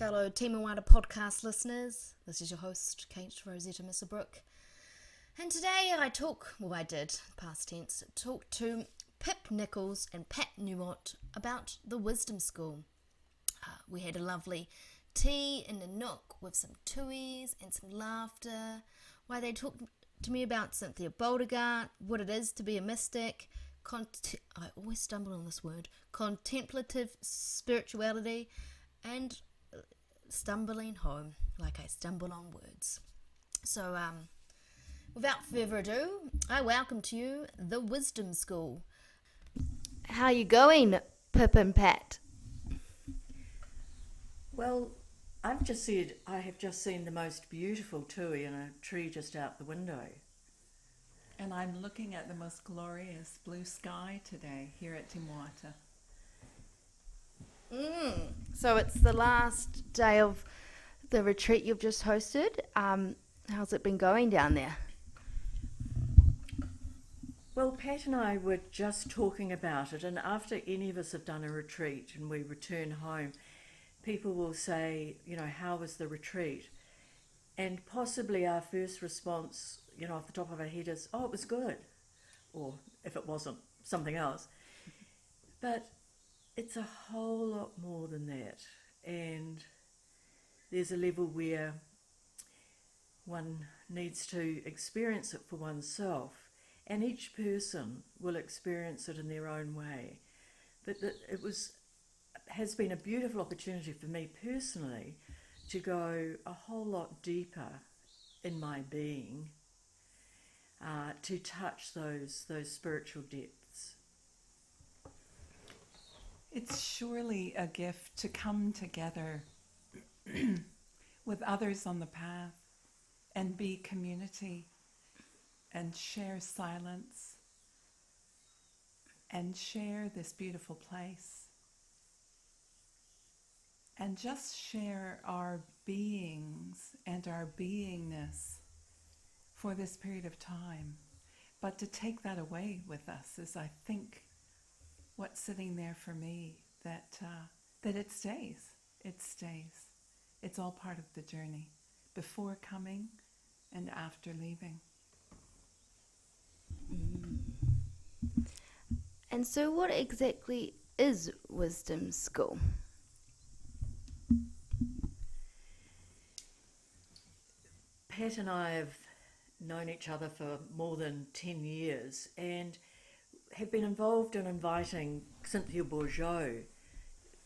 fellow Te Moata podcast listeners. This is your host, Kate Rosetta Misselbrook. And today I did, past tense, talk to Pip Nicholls and Pat Newuwalt about the Wisdom School. We had a lovely tea in the nook with some tuis and some laughter, while they talked to me about Cynthia Beauregard, what it is to be a mystic, I always stumble on this word, contemplative spirituality, and stumbling home, like I stumble on words. So, without further ado, I welcome to you the Wisdom School. How are you going, Pip and Pat? Well, I've just said I have just seen the most beautiful tui in a tree just out the window. And I'm looking at the most glorious blue sky today here at Te Moata. So it's the last day of the retreat you've just hosted. How's it been going down there? Well, Pat and I were just talking about it, and after any of us have done a retreat and we return home, people will say, how was the retreat? And possibly our first response, off the top of our head is, oh, it was good. Or if it wasn't, something else. But it's a whole lot more than that. And there's a level where one needs to experience it for oneself. And each person will experience it in their own way. But it has been a beautiful opportunity for me personally to go a whole lot deeper in my being, to touch those spiritual depths. It's surely a gift to come together with others on the path and be community and share silence and share this beautiful place and just share our beings and our beingness for this period of time. But to take that away with us is, I think, what's sitting there for me, that it stays. It stays. It's all part of the journey, before coming and after leaving. And so what exactly is Wisdom School? Pat and I have known each other for more than 10 years and have been involved in inviting Cynthia Beauregard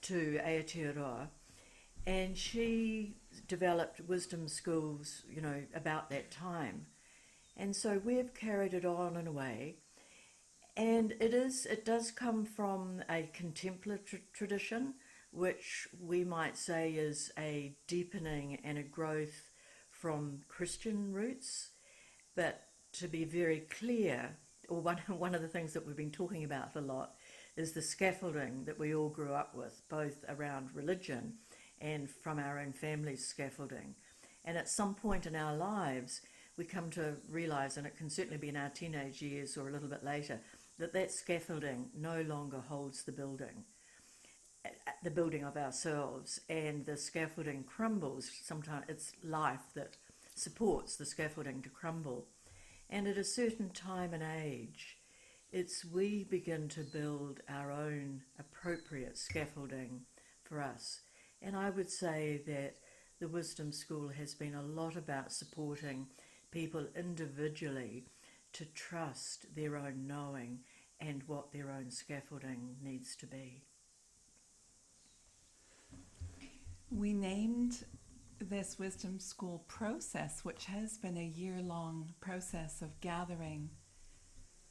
to Aotearoa, and she developed wisdom schools, about that time. And so we've carried it on in a way, and it does come from a contemplative tradition, which we might say is a deepening and a growth from Christian roots. But to be very clear, or one of the things that we've been talking about a lot is the scaffolding that we all grew up with, both around religion and from our own family's scaffolding. And at some point in our lives, we come to realise, and it can certainly be in our teenage years or a little bit later, that scaffolding no longer holds the building of ourselves, and the scaffolding crumbles. Sometimes it's life that supports the scaffolding to crumble. And at a certain time and age, we begin to build our own appropriate scaffolding for us. And I would say that the Wisdom School has been a lot about supporting people individually to trust their own knowing and what their own scaffolding needs to be. We named this Wisdom School process, which has been a year-long process of gathering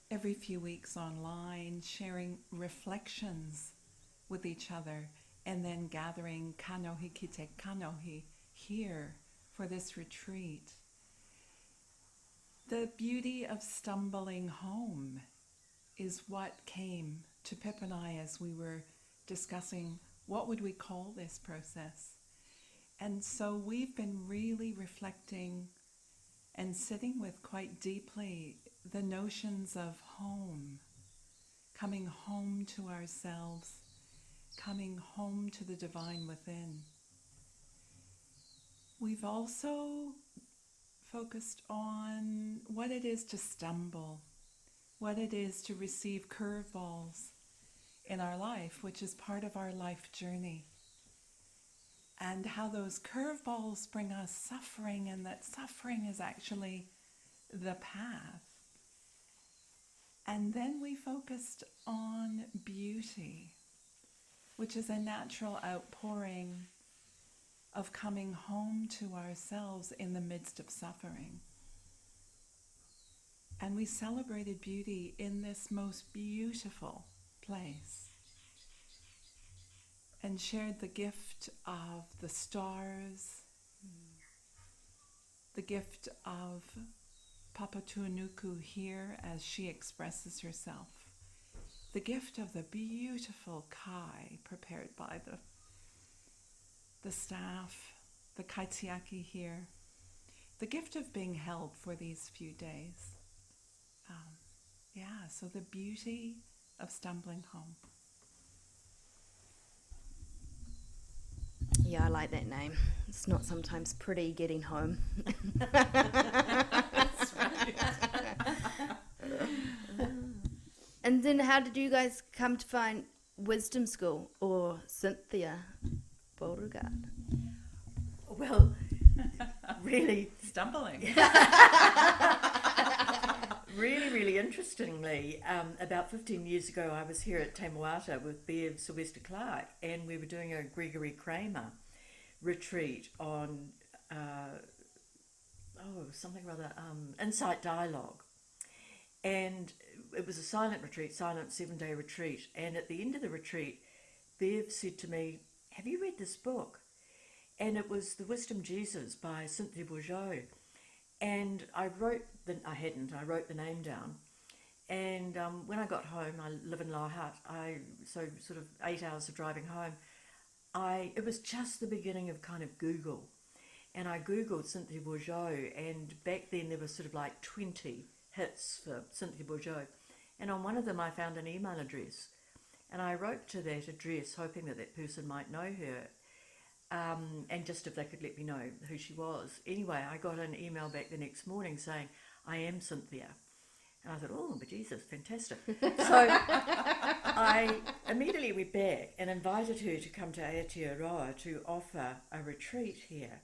every few weeks online, sharing reflections with each other, and then gathering kanohi ki te kanohi here for this retreat. The beauty of stumbling home is what came to Pip and I as we were discussing what would we call this process. And so we've been really reflecting and sitting with quite deeply the notions of home, coming home to ourselves, coming home to the divine within. we've also focused on what it is to stumble, what it is to receive curveballs in our life, which is part of our life journey, and how those curveballs bring us suffering, and that suffering is actually the path. And then we focused on beauty, which is a natural outpouring of coming home to ourselves in the midst of suffering. And we celebrated beauty in this most beautiful place and shared the gift of the stars, the gift of Papatuanuku here as she expresses herself, the gift of the beautiful kai prepared by the staff, the kaitiaki here, the gift of being held for these few days. So the beauty of stumbling home. Yeah, I like that name. It's not sometimes pretty getting home. That's right. And then how did you guys come to find Wisdom School or Cynthia Beauregard? Well, really, Stumbling. really interestingly, about 15 years ago, I was here at Te Moata with Bev Sylvester Clark, and we were doing a Gregory Kramer retreat on insight dialogue. And it was a silent retreat, silent 7-day retreat. And at the end of the retreat, Bev said to me, "Have you read this book?" And it was The Wisdom Jesus by Cynthia Bourgeau. And I wrote the name down. And when I got home, I live in Lower Hutt, so sort of 8 hours of driving home, it was just the beginning of kind of Google. And I Googled Cynthia Bourgeau, and back then there were sort of like 20 hits for Cynthia Bourgeau. And on one of them I found an email address. And I wrote to that address hoping that person might know her. And just if they could let me know who she was. Anyway, I got an email back the next morning saying, "I am Cynthia." And I thought, "Oh, but Jesus, fantastic." So I immediately went back and invited her to come to Aotearoa to offer a retreat here.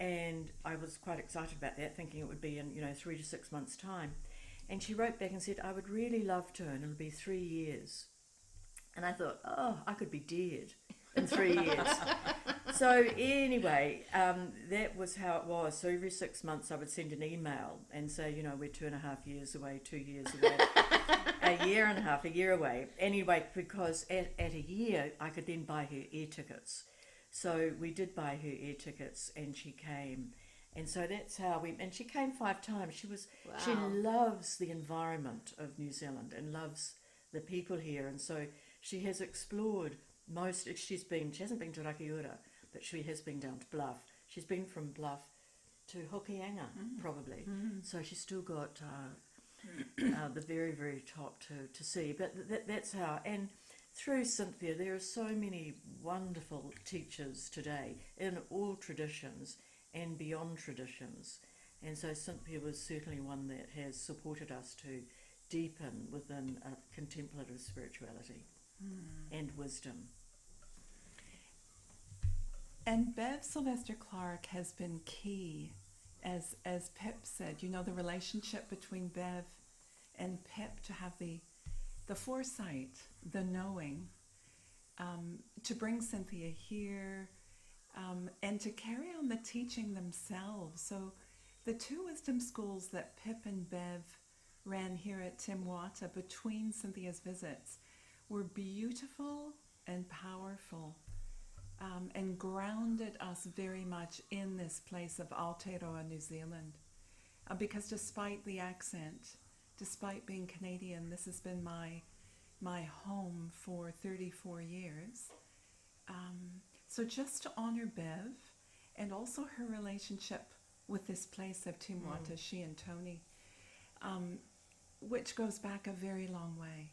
And I was quite excited about that, thinking it would be in 3 to 6 months' time. And she wrote back and said, "I would really love to, and it'll be 3 years." And I thought, oh, I could be dead in 3 years. So anyway, that was how it was. So every 6 months I would send an email and say, we're 2.5 years away, 2 years away, a year and a half, a year away. Anyway, because at a year I could then buy her air tickets. So we did buy her air tickets, and she came. And so that's how and she came 5 times. She loves the environment of New Zealand and loves the people here. And so she has explored she hasn't been to Rakiura, but she has been down to Bluff. She's been from Bluff to Hokianga, probably. So she's still got the very, very top to see. But that's how. And through Cynthia, there are so many wonderful teachers today in all traditions and beyond traditions. And so Cynthia was certainly one that has supported us to deepen within a contemplative spirituality and wisdom. And Bev Sylvester Clark has been key, as Pip said, the relationship between Bev and Pip, to have the foresight, the knowing, to bring Cynthia here, and to carry on the teaching themselves. So the 2 wisdom schools that Pip and Bev ran here at Te Moata between Cynthia's visits were beautiful and powerful, and grounded us very much in this place of Aotearoa, New Zealand. Because despite the accent, despite being Canadian, this has been my home for 34 years. So just to honor Bev, and also her relationship with this place of Te Moata, she and Tony, which goes back a very long way.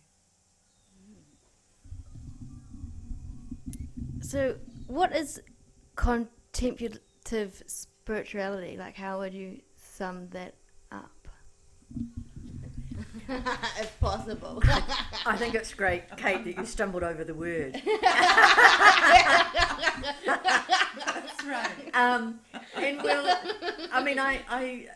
So what is contemplative distinctive spirituality? Like, how would you sum that up? If possible. I think it's great, Kate, that you stumbled over the word. That's right. And well, I mean, I,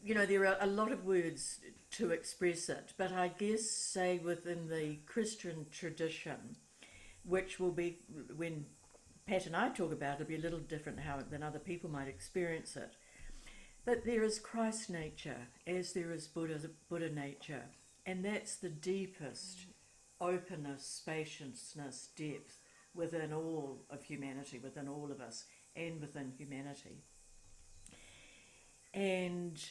you know, there are a lot of words to express it, but I guess, say, within the Christian tradition, which will be, when Pat and I talk about it, it'll be a little different than other people might experience it. But there is Christ nature, as there is Buddha nature, and that's the deepest openness, spaciousness, depth within all of humanity, within all of us, and within humanity. And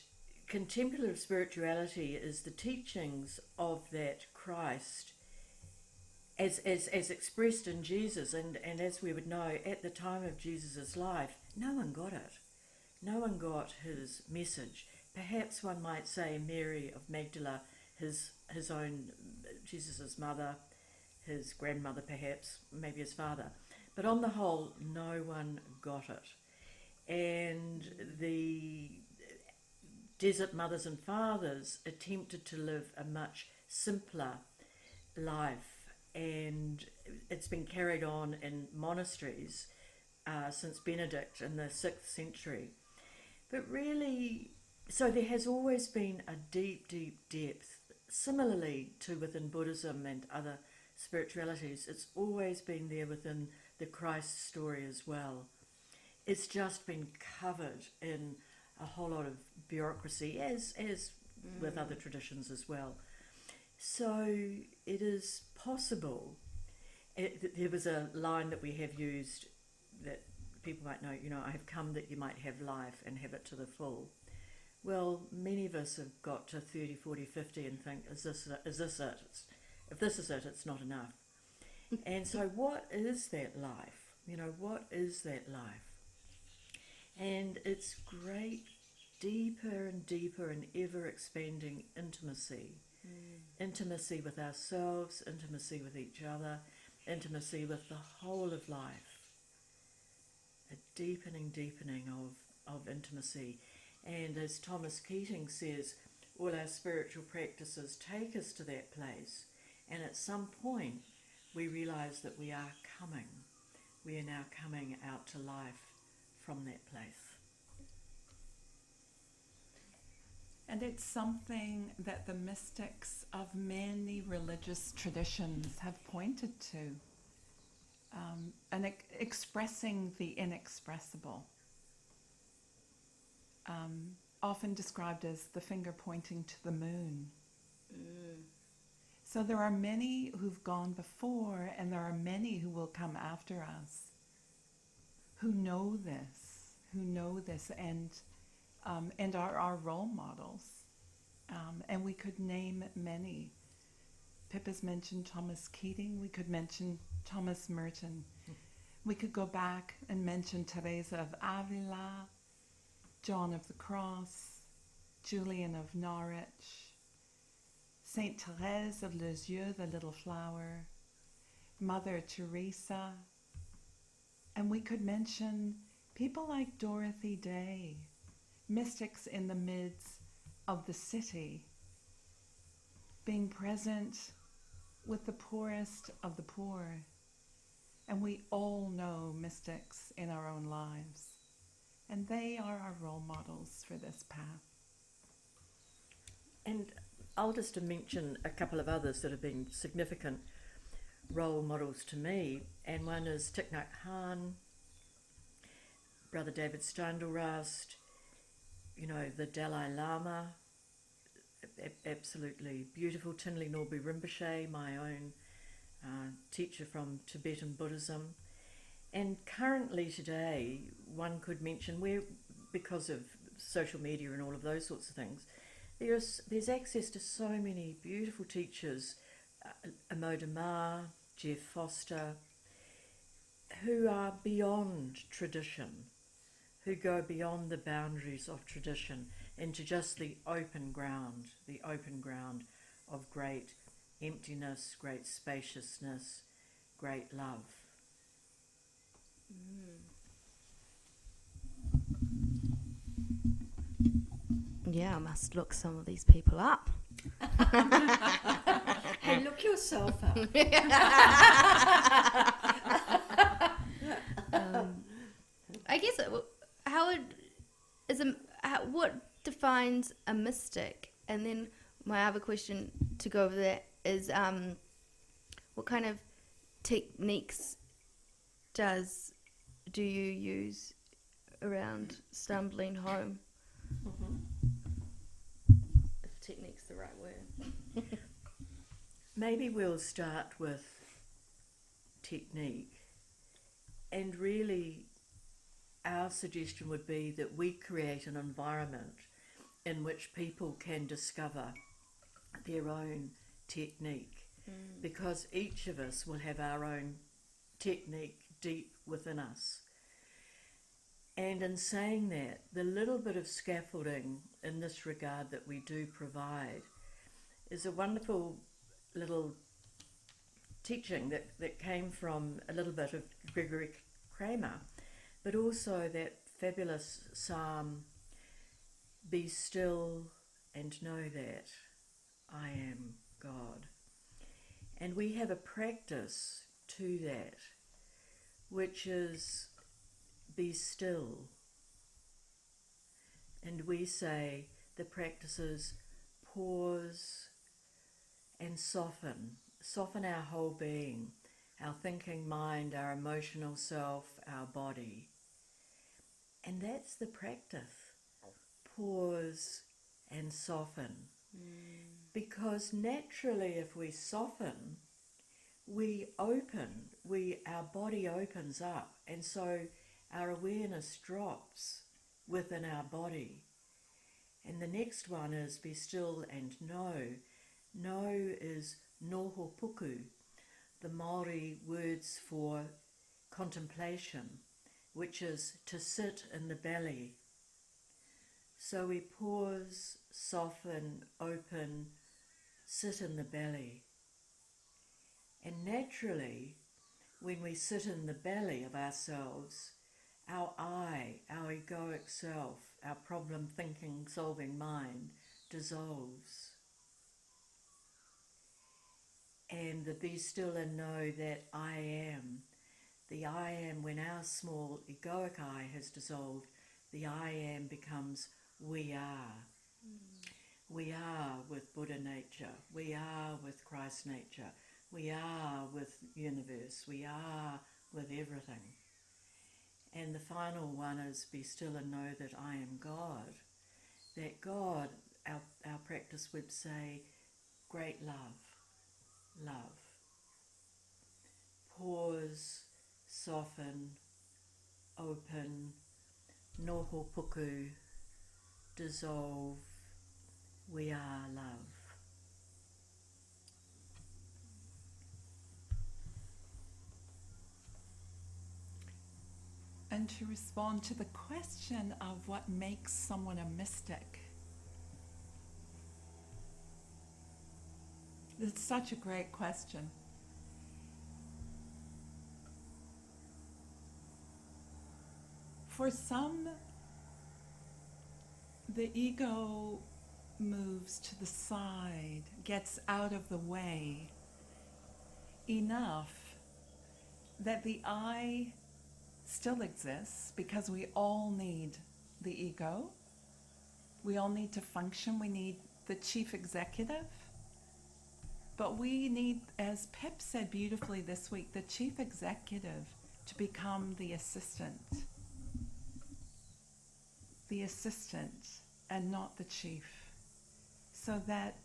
contemplative spirituality is the teachings of that Christ as expressed in Jesus, and as we would know, at the time of Jesus' life, no one got it. No one got his message. Perhaps one might say Mary of Magdala, his own, Jesus' mother, his grandmother perhaps, maybe his father. But on the whole, no one got it. And the desert mothers and fathers attempted to live a much simpler life, and it's been carried on in monasteries since Benedict in the 6th century. But really, so there has always been a deep, deep depth, similarly to within Buddhism and other spiritualities. It's always been there within the Christ story as well. It's just been covered in a whole lot of bureaucracy, as with other traditions as well. So it is possible. There was a line that we have used that people might know, you know, I have come that you might have life and have it to the full. Well, many of us have got to 30, 40, 50 and think, is this it? If this is it, it's not enough. And so what is that life? You know, what is that life? And it's great, deeper and deeper and ever expanding intimacy. Intimacy with ourselves, intimacy with each other, intimacy with the whole of life. A deepening of intimacy. And as Thomas Keating says, all our spiritual practices take us to that place. And at some point, we realise that we are coming. We are now coming out to life from that place. And it's something that the mystics of many religious traditions have pointed to, and expressing the inexpressible, often described as the finger pointing to the moon. So there are many who've gone before, and there are many who will come after us, who know this, and are our role models. And we could name many. Pip has mentioned Thomas Keating. We could mention Thomas Merton. We could go back and mention Teresa of Avila, John of the Cross, Julian of Norwich, Saint Therese of Lisieux, the little flower, Mother Teresa. And we could mention people like Dorothy Day, mystics in the midst of the city, being present with the poorest of the poor. And we all know mystics in our own lives, and they are our role models for this path. And I'll just mention a couple of others that have been significant role models to me, and one is Thich Nhat Hanh, Brother David Steindl-Rast, you know, the Dalai Lama, absolutely beautiful, Tinley Norbu Rinpoche, my own teacher from Tibetan Buddhism. And currently today, one could mention, where, because of social media and all of those sorts of things, there's access to so many beautiful teachers, Amoda Ma, Jeff Foster, who are beyond tradition, who go beyond the boundaries of tradition into just the open ground of great emptiness, great spaciousness, great love. Yeah, I must look some of these people up. Hey, look yourself up. I guess how would what defines a mystic? And then my other question to go over that is what kind of techniques do you use around stumbling home? If technique's the right word. Maybe we'll start with technique, and really our suggestion would be that we create an environment in which people can discover their own technique, because each of us will have our own technique deep within us. And in saying that, the little bit of scaffolding in this regard that we do provide is a wonderful little teaching that came from a little bit of Gregory Kramer, but also that fabulous psalm, "Be still and know that I am God." And we have a practice to that, which is be still. And we say the practice is pause and soften our whole being, our thinking mind, our emotional self, our body. And that's the practice. Pause and soften. Because naturally if we soften, we open, our body opens up, and so our awareness drops within our body. And the next one is be still and know. Know is noho puku, the Māori words for contemplation, which is to sit in the belly. So we pause, soften, open, sit in the belly. And naturally, when we sit in the belly of ourselves, our I, our egoic self, our problem thinking, solving mind dissolves. And the be still and know that I am. The I am, when our small egoic I has dissolved, the I am becomes we are. We are with Buddha nature. We are with Christ nature. We are with universe. We are with everything. And the final one is be still and know that I am God. That God, our practice would say, great love. Love. Pause, soften, open, noho puku, dissolve, we are love. And to respond to the question of what makes someone a mystic, it's such a great question. For some, the ego moves to the side, gets out of the way enough that the I still exists, because we all need the ego. We all need to function. We need the chief executive. But we need, as Pip said beautifully this week, the chief executive to become the assistant. The assistant and not the chief. So that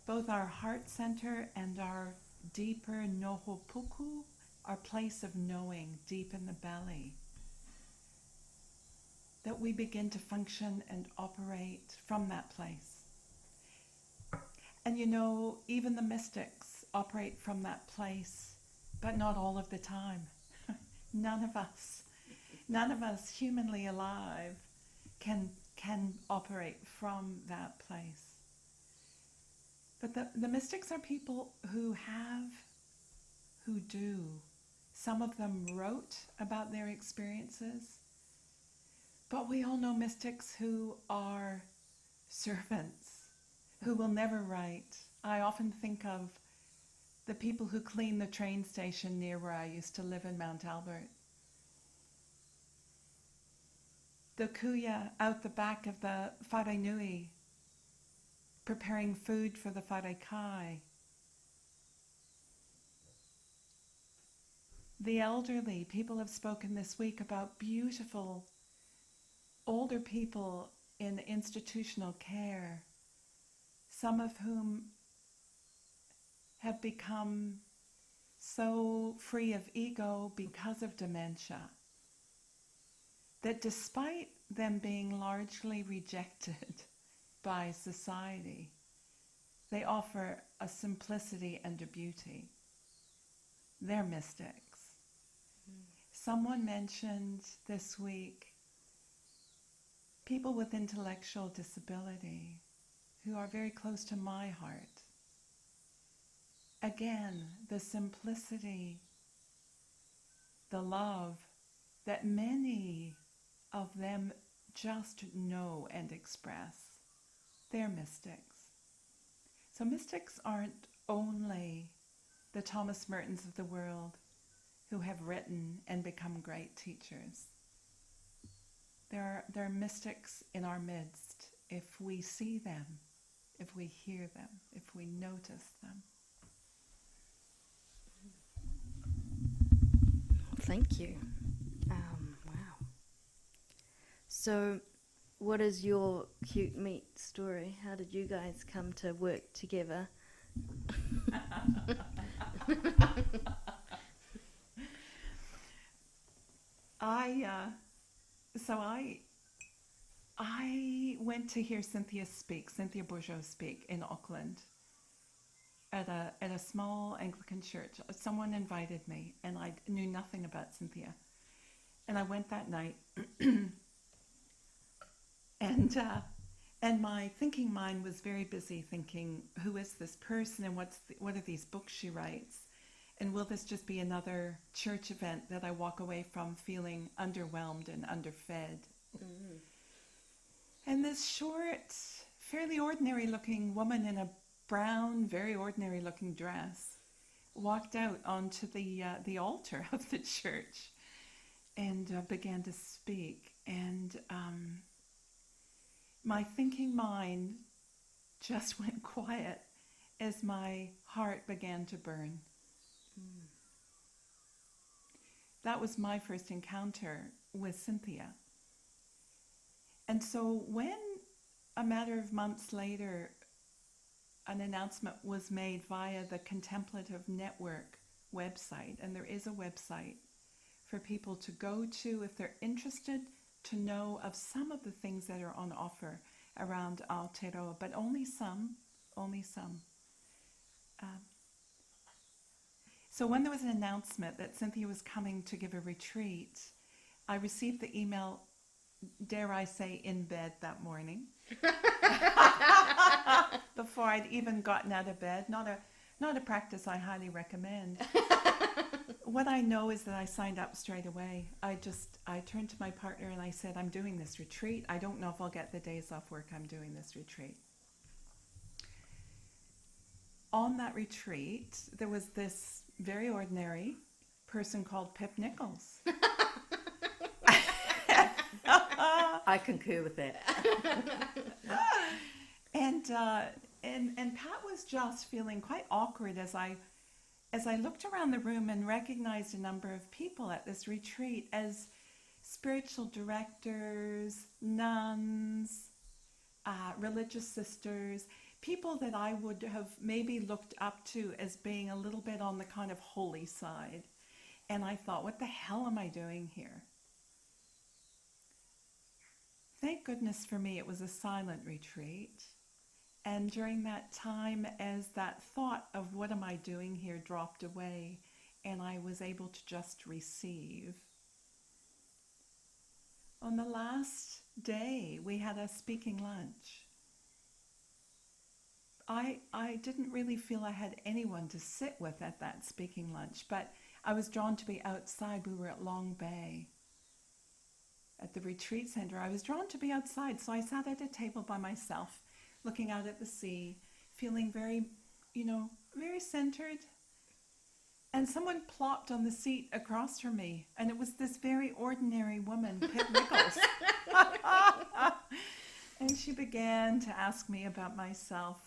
both our heart center and our deeper noho puku, our place of knowing deep in the belly, that we begin to function and operate from that place. And you know, even the mystics operate from that place, but not all of the time. None of us humanly alive can operate from that place. But the mystics are people who do. Some of them wrote about their experiences, but we all know mystics who are servants who will never write. I often think of the people who clean the train station near where I used to live in Mount Albert. The kuya out the back of the whare nui, preparing food for the whare kai. The elderly, people have spoken this week about beautiful older people in institutional care, some of whom have become so free of ego because of dementia that despite them being largely rejected by society, they offer a simplicity and a beauty. They're mystics. Someone mentioned this week people with intellectual disability who are very close to my heart. Again, the simplicity, the love that many of them just know and express. They're mystics. So mystics aren't only the Thomas Mertons of the world who have written and become great teachers. There are mystics in our midst if we see them, if we hear them, if we notice them. Thank you. Wow. So, what is your cute meat story? How did you guys come to work together? I went to hear Cynthia Bourgeau speak in Auckland at a small Anglican church. Someone invited me, and I knew nothing about Cynthia. And I went that night, and my thinking mind was very busy thinking, who is this person, and what are these books she writes? And will this just be another church event that I walk away from feeling underwhelmed and underfed? Mm-hmm. And this short, fairly ordinary looking woman in a brown, very ordinary looking dress walked out onto the altar of the church and began to speak. And my thinking mind just went quiet as my heart began to burn. Mm. That was my first encounter with Cynthia. And so when a matter of months later, an announcement was made via the Contemplative Network website, and there is a website for people to go to if they're interested to know of some of the things that are on offer around Aotearoa, but only some. So when there was an announcement that Cynthia was coming to give a retreat, I received the email, dare I say, in bed that morning. Before I'd even gotten out of bed. Not a practice I highly recommend. What I know is that I signed up straight away. I turned to my partner and I said, I'm doing this retreat. I don't know if I'll get the days off work. I'm doing this retreat. On that retreat, there was this very ordinary person called Pip Nicholls. I concur with that. And Pat was just feeling quite awkward as I looked around the room and recognized a number of people at this retreat as spiritual directors, nuns, religious sisters, people that I would have maybe looked up to as being a little bit on the kind of holy side. And I thought, what the hell am I doing here? Thank goodness for me, it was a silent retreat. And during that time, as that thought of what am I doing here dropped away, and I was able to just receive. On the last day, we had a speaking lunch. I didn't really feel I had anyone to sit with at that speaking lunch, but I was drawn to be outside. We were at Long Bay. at the retreat center, I was drawn to be outside. So I sat at a table by myself, looking out at the sea, feeling very, very centered. And someone plopped on the seat across from me, and it was this very ordinary woman, Pip Nicholls. And she began to ask me about myself.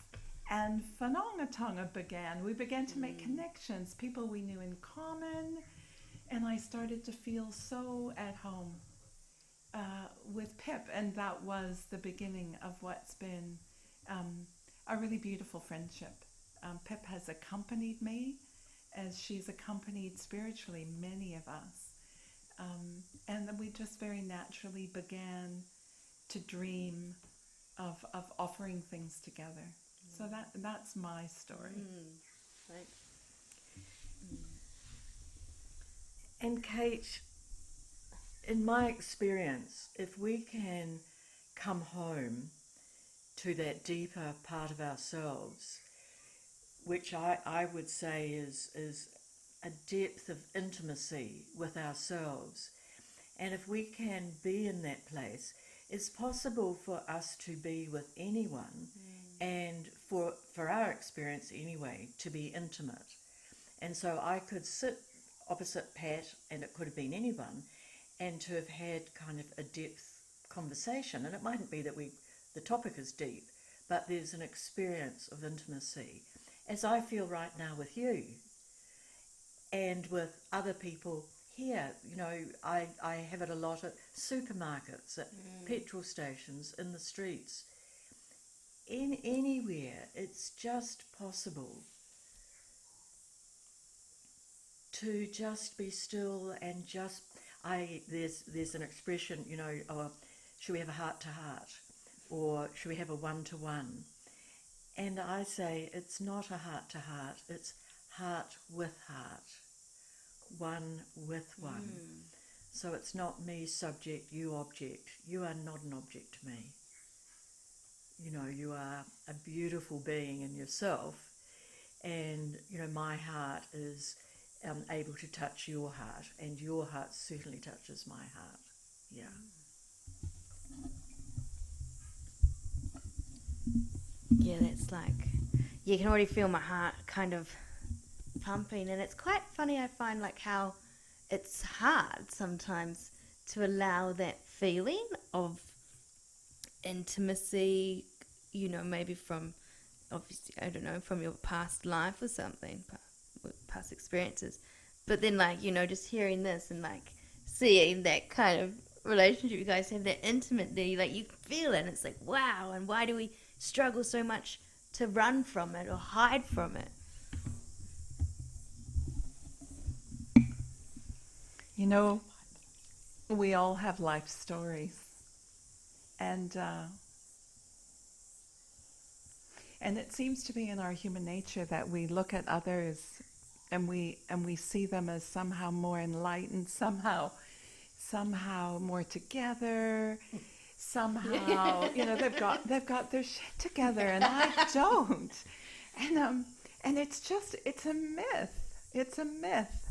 And whanaungatanga began. We began to make connections, people we knew in common. And I started to feel so at home with Pip. And that was the beginning of what's been a really beautiful friendship. Pip has accompanied me as she's accompanied spiritually many of us. And then we just very naturally began to dream of offering things together. So that's my story. Thanks. And Kate, in my experience, if we can come home to that deeper part of ourselves, which I would say is a depth of intimacy with ourselves, and if we can be in that place, it's possible for us to be with anyone, and for our experience anyway, to be intimate. And so I could sit opposite Pat, and it could have been anyone, and to have had kind of a depth conversation. And it mightn't be that the topic is deep, but there's an experience of intimacy, as I feel right now with you and with other people here. I have it a lot at supermarkets, at petrol stations, in the streets, anywhere. It's just possible to just be still and just, there's an expression, should we have a heart-to-heart, or should we have a one-to-one? And I say it's not a heart-to-heart, it's heart with heart, one with one. So it's not me subject, you object. You are not an object to me. You are a beautiful being in yourself, and my heart is able to touch your heart, and your heart certainly touches my heart. Yeah. Yeah, that's like, you can already feel my heart kind of pumping, and it's quite funny, I find, like how it's hard sometimes to allow that feeling of intimacy, maybe from, obviously, I don't know, from your past life or something, past experiences, but then just hearing this and seeing that kind of relationship you guys have, that intimately, you feel it, and it's like, wow. And why do we struggle so much to run from it or hide from it? We all have life stories, and it seems to be in our human nature that we look at others and we see them as somehow more enlightened, somehow more together, somehow they've got their shit together, and I don't, and it's a myth. It's a myth.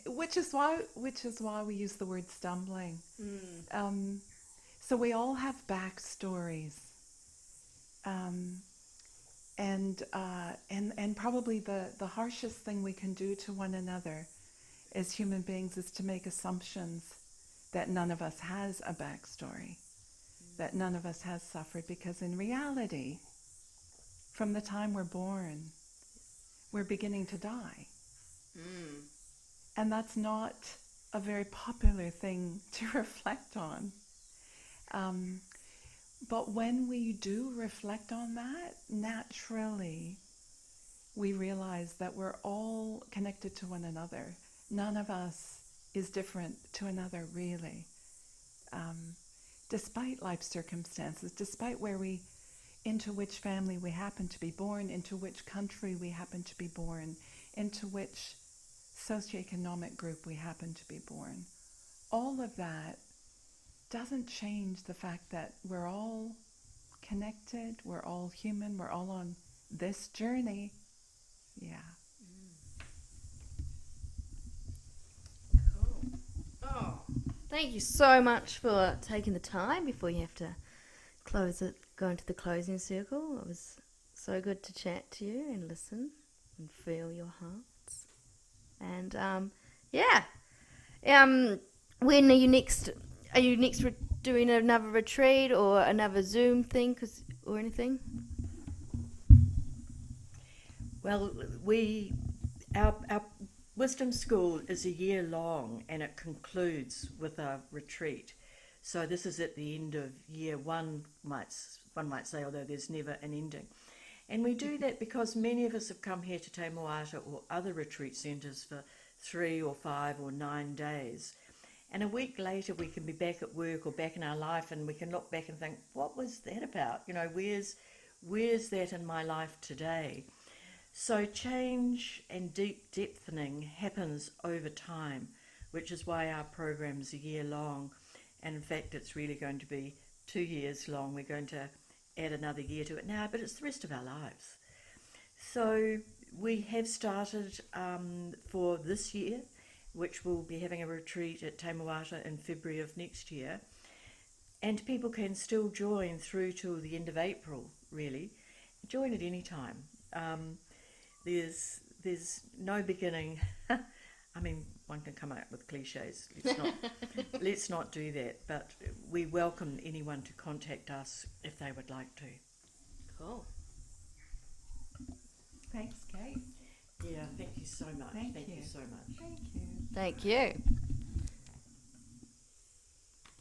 Which is why we use the word stumbling. So we all have backstories, and probably the harshest thing we can do to one another as human beings is to make assumptions that none of us has a backstory, that none of us has suffered, because in reality, from the time we're born, we're beginning to die. And that's not a very popular thing to reflect on. But when we do reflect on that, naturally, we realize that we're all connected to one another. None of us is different to another, really. Despite life circumstances, despite into which family we happen to be born, into which country we happen to be born, into which socioeconomic group we happen to be born. All of that doesn't change the fact that we're all connected, we're all human, we're all on this journey. Yeah. Cool. Oh, Thank you so much for taking the time before you have to go into the closing circle. It was so good to chat to you and listen and feel your hearts. And yeah, when are you next? Are you next doing another retreat or another Zoom thing, or anything? Well, our wisdom school is a year long, and it concludes with a retreat. So this is at the end of year one, one might say, although there's never an ending. And we do that because many of us have come here to Te Moata or other retreat centres for 3 or 5 or 9 days. And a week later we can be back at work or back in our life, and we can look back and think, what was that about? You know, where's that in my life today? So change and deep depthening happens over time, which is why our program's a year long. And in fact, it's really going to be 2 years long. We're going to add another year to it now, but it's the rest of our lives. So we have started for this year, which we'll be having a retreat at Te Moata in February of next year. And people can still join through till the end of April, really. Join at any time. There's no beginning. I mean, one can come up with cliches. Let's not do that. But we welcome anyone to contact us if they would like to. Cool. Thanks, Kate. Yeah, thank you so much. Thank you you. so much. Thank you. Thank you.